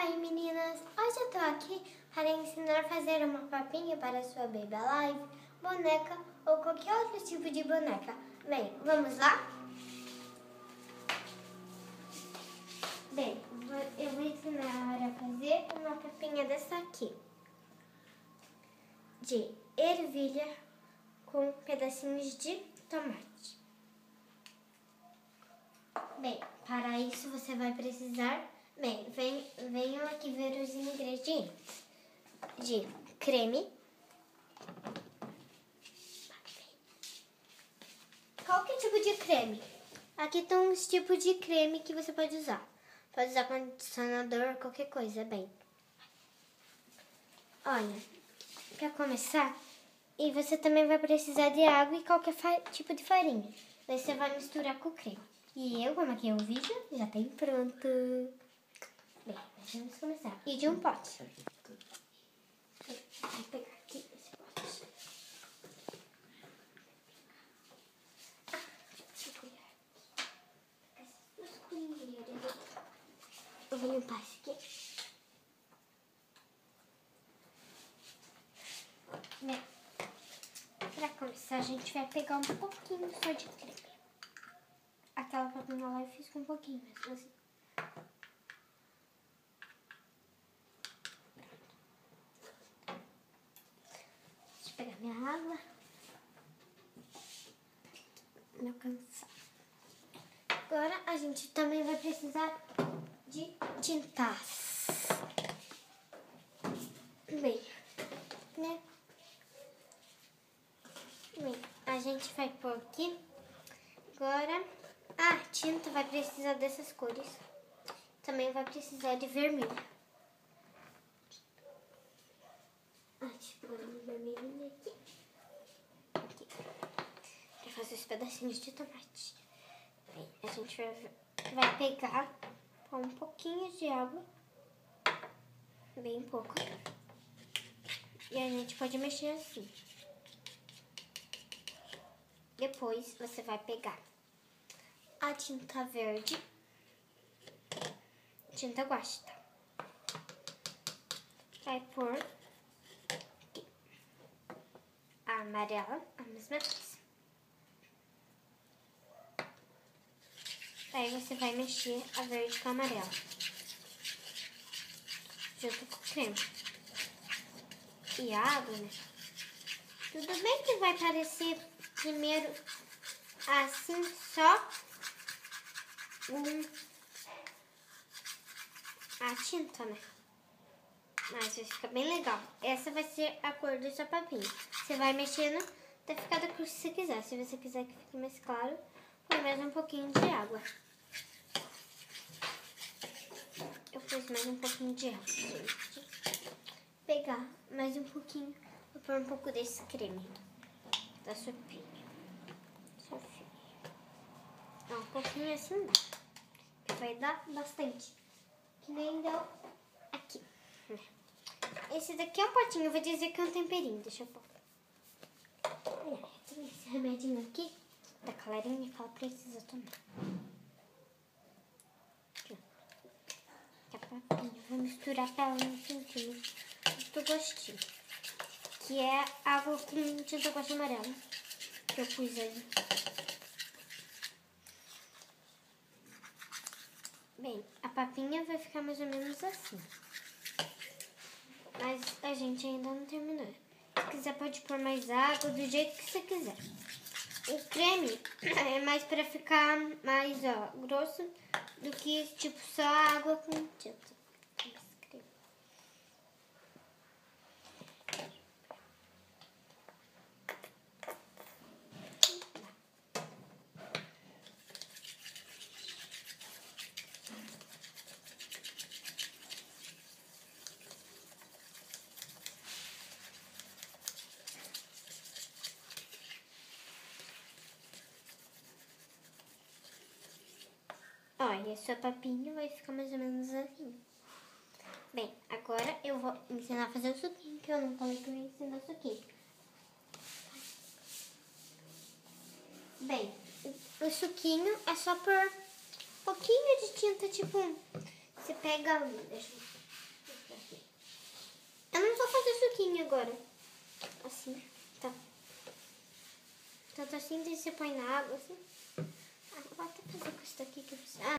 Oi meninas, hoje eu tô aqui para ensinar a fazer uma papinha para sua Baby Alive, boneca ou qualquer outro tipo de boneca. Bem, vamos lá? Bem, eu vou ensinar a fazer uma papinha dessa aqui, de ervilha com pedacinhos de tomate. Bem, para isso você vai precisar... Bem, venham aqui ver os ingredientes. De creme. Qualquer tipo de creme. Aqui estão os tipos de creme que você pode usar. Pode usar condicionador, qualquer coisa, bem. Olha, para começar, e você também vai precisar de água e qualquer tipo de farinha. Daí você vai misturar com o creme. E eu, como aqui é o vídeo, já tem pronto. Bem, vamos começar. E de um pote. Vou pegar aqui esse pote. Eu vou limpar esse aqui. Bem, pra começar, a gente vai pegar um pouquinho só de creme. Aquela papinha lá eu fiz com um pouquinho mesmo assim. Deixa eu pegar minha água. Meu cansado. Agora a gente também vai precisar de tintas. Bem, né? Bem, a gente vai pôr aqui. Agora, a tinta vai precisar dessas cores. Também vai precisar de vermelho. Deixa eu pôr um vermelhinho aqui. Para fazer os pedacinhos de tomate. Bem, a gente vai pegar um pouquinho de água. Bem pouco. E a gente pode mexer assim. Depois você vai pegar a tinta verde, tinta guache, tá? Vai pôr aqui a amarela, a mesma coisa. Aí você vai mexer a verde com a amarela, junto com o creme. E a água, né? Tudo bem que vai parecer primeiro assim só a tinta, né? Mas vai ficar bem legal. Essa vai ser a cor do seu papinho. Você vai mexendo até ficar da cor que você quiser. Se você quiser que fique mais claro, põe mais um pouquinho de água. Eu pus mais um pouquinho de água, gente. Pegar mais um pouquinho. Vou pôr um pouco desse creme da sopinha. Um pouquinho assim dá. Vai dar bastante. Que nem deu aqui. Esse daqui é um potinho. Eu vou dizer que é um temperinho. Deixa eu pôr. Tem esse remedinho aqui da Clarinha que ela precisa tomar. Vou misturar pra ela um centinho do gostinho. Que é água com tinta guache amarela. Que eu pus aí. Bem, a papinha vai ficar mais ou menos assim. Mas a gente ainda não terminou. Se quiser pode pôr mais água, do jeito que você quiser. O creme é mais pra ficar mais, grosso do que, tipo, só água com tinta. Olha, sua papinha vai ficar mais ou menos assim. Bem, agora eu vou ensinar a fazer o suquinho, que eu não falei que eu ia ensinar o suquinho. Bem, o suquinho é só por um pouquinho de tinta, tipo, você pega, deixa eu agora. Assim, tá. Então tá assim, daí você põe na água, assim. Ah, vou até fazer com isso daqui que eu fiz. Ah,